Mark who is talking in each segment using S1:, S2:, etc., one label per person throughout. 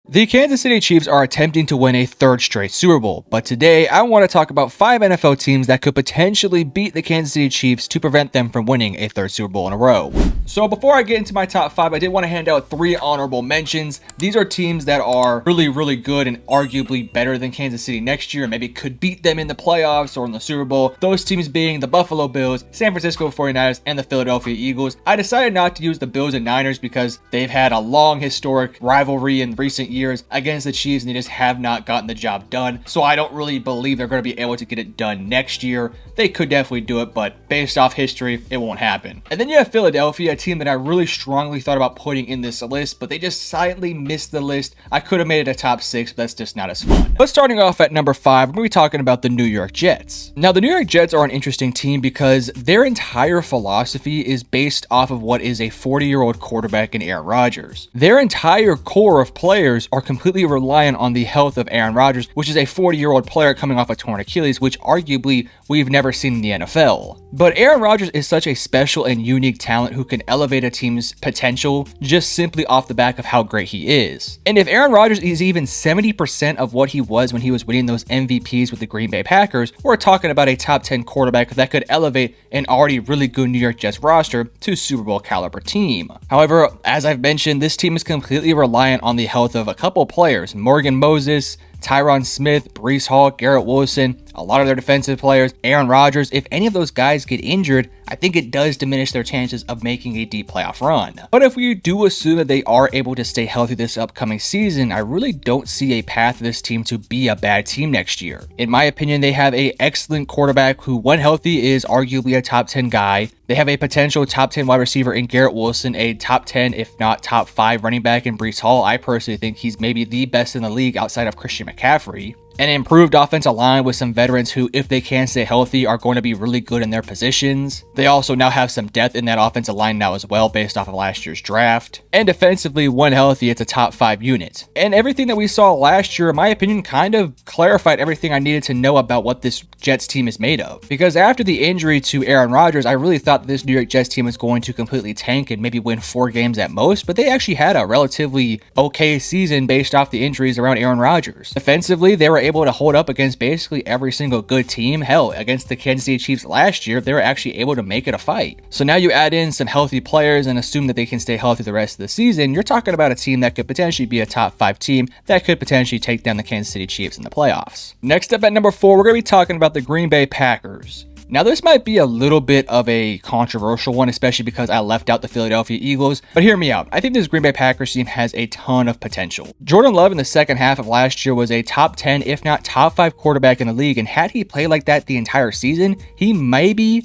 S1: The Kansas City Chiefs are attempting to win a third straight Super Bowl, but today I want to talk about 5 NFL teams that could potentially beat the Kansas City Chiefs to prevent them from winning a third Super Bowl in a row. So before I get into my top 5, I did want to hand out 3 honorable mentions. These are teams that are really good and arguably better than Kansas City next year and maybe could beat them in the playoffs or in the Super Bowl. Those teams being the Buffalo Bills, San Francisco 49ers, and the Philadelphia Eagles. I decided not to use the Bills and Niners because they've had a long historic rivalry in recent years against the Chiefs and they just have not gotten the job done. So I don't really believe they're going to be able to get it done next year. They could definitely do it, but based off history, it won't happen. And then you have Philadelphia, a team that I really strongly thought about putting in this list, but they just silently missed the list. I could have made it a top 6, but that's just not as fun. But starting off at number 5, we're going to be talking about the New York Jets. Now, the New York Jets are an interesting team because their entire philosophy is based off of what is a 40-year-old quarterback in Aaron Rodgers. Their entire core of players are completely reliant on the health of Aaron Rodgers, which is a 40-year-old player coming off a torn Achilles, which arguably we've never seen in the NFL. But Aaron Rodgers is such a special and unique talent who can elevate a team's potential just simply off the back of how great he is. And if Aaron Rodgers is even 70% of what he was when he was winning those MVPs with the Green Bay Packers, we're talking about a top 10 quarterback that could elevate an already really good New York Jets roster to Super Bowl caliber team. However, as I've mentioned, this team is completely reliant on the health of a couple players, Morgan Moses, Tyron Smith, Breece Hall, Garrett Wilson, a lot of their defensive players, Aaron Rodgers. If any of those guys get injured, I think it does diminish their chances of making a deep playoff run. But if we do assume that they are able to stay healthy this upcoming season, I really don't see a path for this team to be a bad team next year. In my opinion, they have an excellent quarterback who, when healthy, is arguably a top 10 guy. They have a potential top 10 wide receiver in Garrett Wilson, a top 10, if not top 5 running back in Breece Hall. I personally think he's maybe the best in the league outside of Christian McCaffrey. An improved offensive line with some veterans who, if they can stay healthy, are going to be really good in their positions. They also now have some depth in that offensive line now as well based off of last year's draft. And defensively, when healthy, it's a top 5 unit. And everything that we saw last year, in my opinion, kind of clarified everything I needed to know about what this Jets team is made of. Because after the injury to Aaron Rodgers, I really thought that this New York Jets team was going to completely tank and maybe win 4 games at most, but they actually had a relatively okay season based off the injuries around Aaron Rodgers. Defensively, they were able to hold up against basically every single good team. Hell, against the Kansas City Chiefs last year, they were actually able to make it a fight. So now you add in some healthy players and assume that they can stay healthy the rest of the season, you're talking about a team that could potentially be a top 5 team that could potentially take down the Kansas City Chiefs in the playoffs. Next up at number 4, we're going to be talking about the Green Bay Packers. Now, this might be a little bit of a controversial one, especially because I left out the Philadelphia Eagles, but hear me out. I think this Green Bay Packers team has a ton of potential. Jordan Love in the second half of last year was a top 10, if not top 5 quarterback in the league, and had he played like that the entire season, he maybe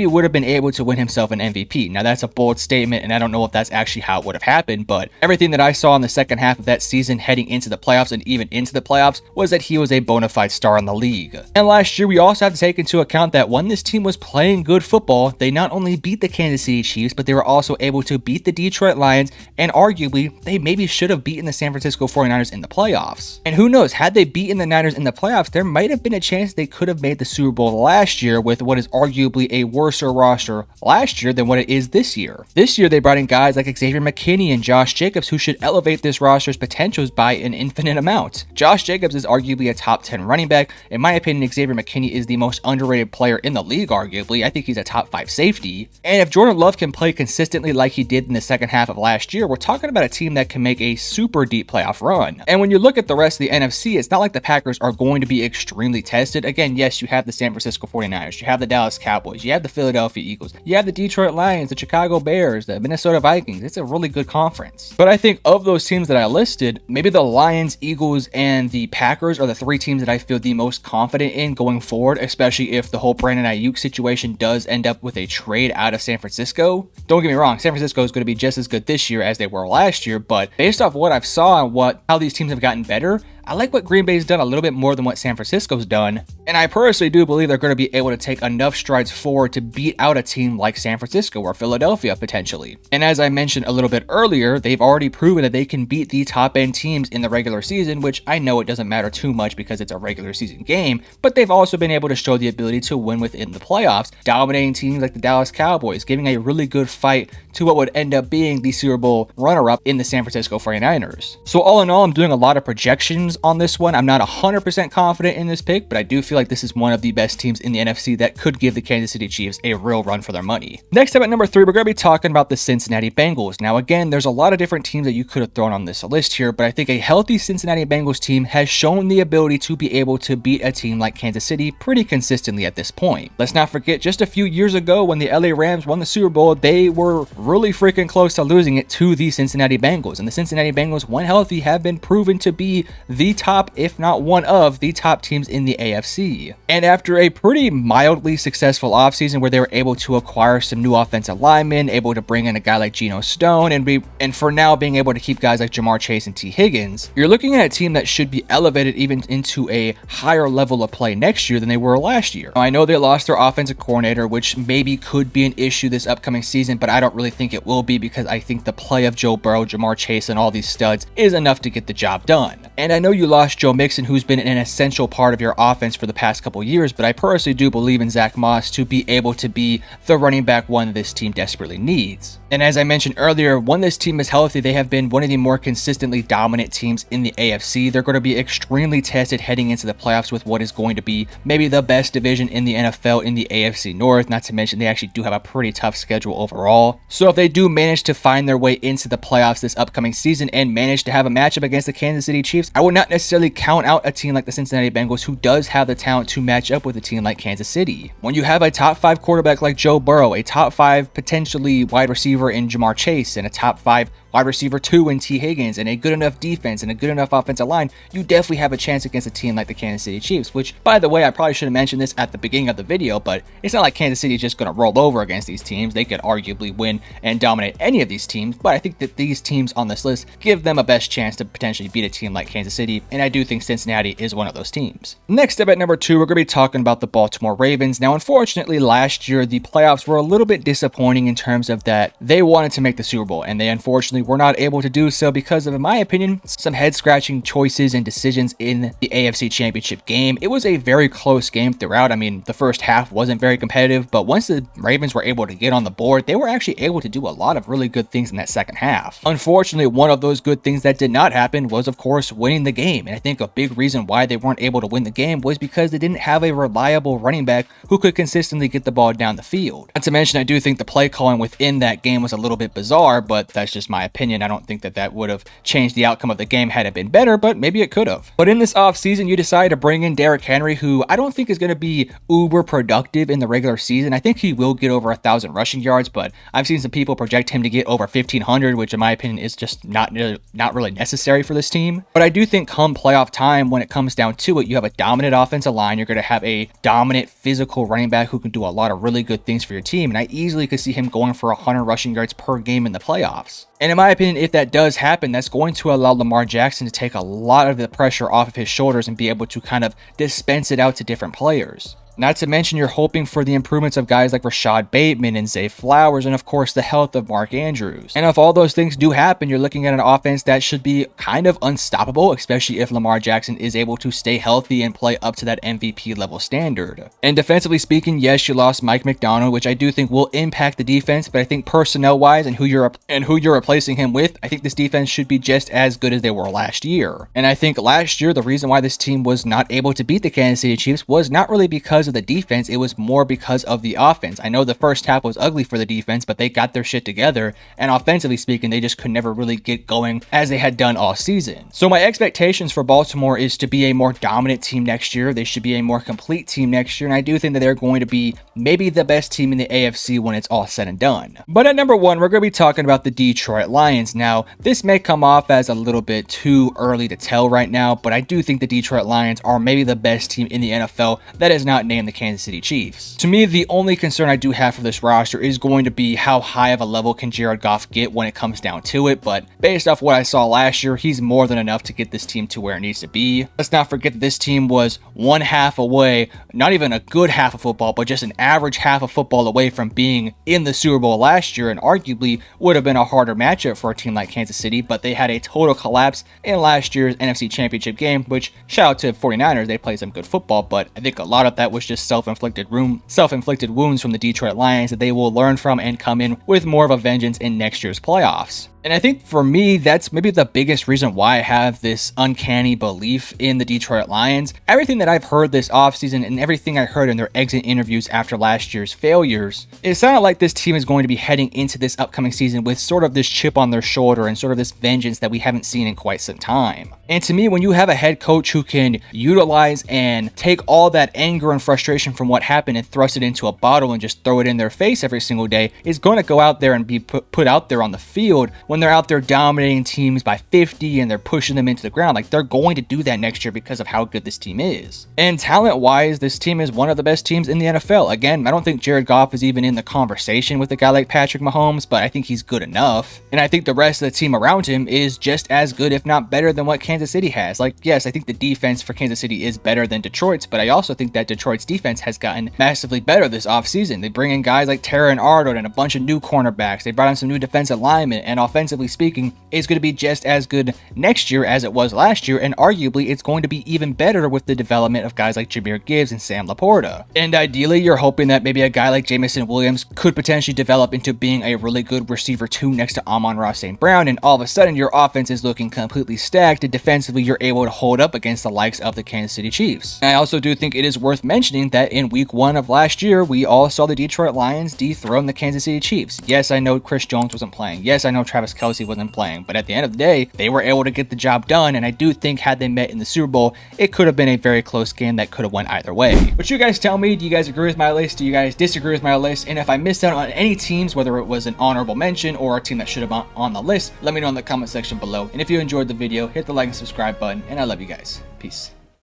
S1: would have been able to win himself an MVP. Now, that's a bold statement, and I don't know if that's actually how it would have happened, but everything that I saw in the second half of that season heading into the playoffs and even into the playoffs was that he was a bona fide star in the league. And last year, we also have to take into account that when this team was playing good football, they not only beat the Kansas City Chiefs, but they were also able to beat the Detroit Lions, and arguably, they maybe should have beaten the San Francisco 49ers in the playoffs. And who knows, had they beaten the Niners in the playoffs, there might have been a chance they could have made the Super Bowl last year with what is arguably a worse roster last year than what it is this year. This year, they brought in guys like Xavier McKinney and Josh Jacobs who should elevate this roster's potentials by an infinite amount. Josh Jacobs is arguably a top 10 running back. In my opinion, Xavier McKinney is the most underrated player in the league, arguably. I think he's a top 5 safety. And if Jordan Love can play consistently like he did in the second half of last year, we're talking about a team that can make a super deep playoff run. And when you look at the rest of the NFC, it's not like the Packers are going to be extremely tested. Again, yes, you have the San Francisco 49ers, you have the Dallas Cowboys, you have the Philadelphia Eagles, you have the Detroit Lions, the Chicago Bears, the Minnesota Vikings. It's a really good conference. But I think of those teams that I listed, maybe the Lions, Eagles, and the Packers are the 3 teams that I feel the most confident in going forward, especially if the whole Brandon Ayuk situation does end up with a trade out of San Francisco. Don't get me wrong, San Francisco is going to be just as good this year as they were last year, but based off what I've saw and how these teams have gotten better, I like what Green Bay's done a little bit more than what San Francisco's done, and I personally do believe they're going to be able to take enough strides forward to beat out a team like San Francisco or Philadelphia potentially. And as I mentioned a little bit earlier, they've already proven that they can beat the top end teams in the regular season, which I know it doesn't matter too much because it's a regular season game, but they've also been able to show the ability to win within the playoffs, dominating teams like the Dallas Cowboys, giving a really good fight to what would end up being the Super Bowl runner-up in the San Francisco 49ers. So all in all, I'm doing a lot of projections on this one. I'm not 100% confident in this pick, but I do feel like this is one of the best teams in the NFC that could give the Kansas City Chiefs a real run for their money. Next up at number 3, we're going to be talking about the Cincinnati Bengals. Now again, there's a lot of different teams that you could have thrown on this list here, but I think a healthy Cincinnati Bengals team has shown the ability to be able to beat a team like Kansas City pretty consistently at this point. Let's not forget, just a few years ago when the LA Rams won the Super Bowl, they were really freaking close to losing it to the Cincinnati Bengals, and the Cincinnati Bengals, when healthy, have been proven to be the top, if not one of the top teams in the AFC. And after a pretty mildly successful offseason where they were able to acquire some new offensive linemen, able to bring in a guy like Geno Stone, and for now being able to keep guys like Jamar Chase and T. Higgins, you're looking at a team that should be elevated even into a higher level of play next year than they were last year. Now, I know they lost their offensive coordinator, which maybe could be an issue this upcoming season, but I don't really think it will be because I think the play of Joe Burrow, Jamar Chase, and all these studs is enough to get the job done. And I know you lost Joe Mixon, who's been an essential part of your offense for the past couple years, but I personally do believe in Zach Moss to be able to be the running back one this team desperately needs. And as I mentioned earlier, when this team is healthy, they have been one of the more consistently dominant teams in the AFC. They're going to be extremely tested heading into the playoffs with what is going to be maybe the best division in the NFL in the AFC North, not to mention they actually do have a pretty tough schedule overall. So if they do manage to find their way into the playoffs this upcoming season and manage to have a matchup against the Kansas City Chiefs, I would not necessarily count out a team like the Cincinnati Bengals, who does have the talent to match up with a team like Kansas City. When you have a top 5 quarterback like Joe Burrow, a top 5 potentially wide receiver in Jamar Chase, and a top 5 wide receiver 2 in T. Higgins, and a good enough defense and a good enough offensive line, you definitely have a chance against a team like the Kansas City Chiefs, which, by the way, I probably should have mentioned this at the beginning of the video, but it's not like Kansas City is just going to roll over against these teams. They could arguably win and dominate any of these teams, but I think that these teams on this list give them a best chance to potentially beat a team like Kansas City, and I do think Cincinnati is one of those teams. Next up at number 2, we're going to be talking about the Baltimore Ravens. Now, unfortunately, last year, the playoffs were a little bit disappointing in terms of that they wanted to make the Super Bowl, and they unfortunately were not able to do so because of, in my opinion, some head-scratching choices and decisions in the AFC Championship game. It was a very close game throughout. I mean, the first half wasn't very competitive, but once the Ravens were able to get on the board, they were actually able to do a lot of really good things in that second half. Unfortunately, one of those good things that did not happen was, of course, winning the game, and I think a big reason why they weren't able to win the game was because they didn't have a reliable running back who could consistently get the ball down the field. Not to mention, I do think the play calling within that game was a little bit bizarre, but that's just my opinion. I don't think that would have changed the outcome of the game had it been better, but maybe it could have. But in this offseason, you decide to bring in Derrick Henry, who I don't think is going to be uber productive in the regular season. I think he will get over 1,000 rushing yards, but I've seen some people project him to get over 1,500, which in my opinion is just not really necessary for this team. But I do think come playoff time, when it comes down to it, you have a dominant offensive line, you're going to have a dominant physical running back who can do a lot of really good things for your team, and I easily could see him going for 100 rushing yards per game in the playoffs. And in my opinion, if that does happen, that's going to allow Lamar Jackson to take a lot of the pressure off of his shoulders and be able to kind of dispense it out to different players. Not to mention, you're hoping for the improvements of guys like Rashad Bateman and Zay Flowers, and of course the health of Mark Andrews. And if all those things do happen, you're looking at an offense that should be kind of unstoppable, especially if Lamar Jackson is able to stay healthy and play up to that MVP level standard. And defensively speaking, yes, you lost Mike McDonald, which I do think will impact the defense, but I think personnel wise and who you're replacing him with, I think this defense should be just as good as they were last year. And I think last year, the reason why this team was not able to beat the Kansas City Chiefs was not really because of the defense, it was more because of the offense. I know the first half was ugly for the defense, but they got their shit together, and offensively speaking, they just could never really get going as they had done all season. So my expectations for Baltimore is to be a more dominant team next year. They should be a more complete team next year, and I do think that they're going to be maybe the best team in the AFC when it's all said and done. But at number 1, we're going to be talking about the Detroit Lions. Now, this may come off as a little bit too early to tell right now, but I do think the Detroit Lions are maybe the best team in the NFL that is not named name the Kansas City Chiefs. To me, the only concern I do have for this roster is going to be how high of a level can Jared Goff get when it comes down to it, but based off what I saw last year, he's more than enough to get this team to where it needs to be. Let's not forget that this team was one half away, not even a good half of football, but just an average half of football away from being in the Super Bowl last year, and arguably would have been a harder matchup for a team like Kansas City, but they had a total collapse in last year's NFC Championship game, which shout out to 49ers, they played some good football, but I think a lot of that was just self-inflicted wounds from the Detroit Lions that they will learn from and come in with more of a vengeance in next year's playoffs. And I think for me, that's maybe the biggest reason why I have this uncanny belief in the Detroit Lions. Everything that I've heard this offseason and everything I heard in their exit interviews after last year's failures, it sounded like this team is going to be heading into this upcoming season with sort of this chip on their shoulder and sort of this vengeance that we haven't seen in quite some time. And to me, when you have a head coach who can utilize and take all that anger and frustration from what happened and thrust it into a bottle and just throw it in their face every single day, is going to go out there and be put out there on the field when they're out there dominating teams by 50 and they're pushing them into the ground. Like, they're going to do that next year because of how good this team is. And talent-wise, this team is one of the best teams in the NFL. Again, I don't think Jared Goff is even in the conversation with a guy like Patrick Mahomes, but I think he's good enough. And I think the rest of the team around him is just as good, if not better, than what Kansas City has. Like, yes, I think the defense for Kansas City is better than Detroit's, but I also think that Detroit's defense has gotten massively better this offseason. They bring in guys like Terran Arnold and a bunch of new cornerbacks. They brought in some new defensive linemen, and offensively speaking, it's going to be just as good next year as it was last year, and arguably it's going to be even better with the development of guys like Jahmyr Gibbs and Sam Laporta. And ideally, you're hoping that maybe a guy like Jameson Williams could potentially develop into being a really good receiver 2 next to Amon-Ra St. Brown, and all of a sudden your offense is looking completely stacked, and defensively you're able to hold up against the likes of the Kansas City Chiefs. And I also do think it is worth mentioning that in week 1 of last year, we all saw the Detroit Lions dethrone the Kansas City Chiefs. Yes, I know Chris Jones wasn't playing. Yes, I know Travis Kelce wasn't playing, but at the end of the day, they were able to get the job done, and I do think had they met in the Super Bowl, it could have been a very close game that could have went either way. But you guys tell me, do you guys agree with my list? Do you guys disagree with my list? And if I missed out on any teams, whether it was an honorable mention or a team that should have been on the list, let me know in the comment section below. And if you enjoyed the video, hit the like and subscribe button, and I love you guys. Peace.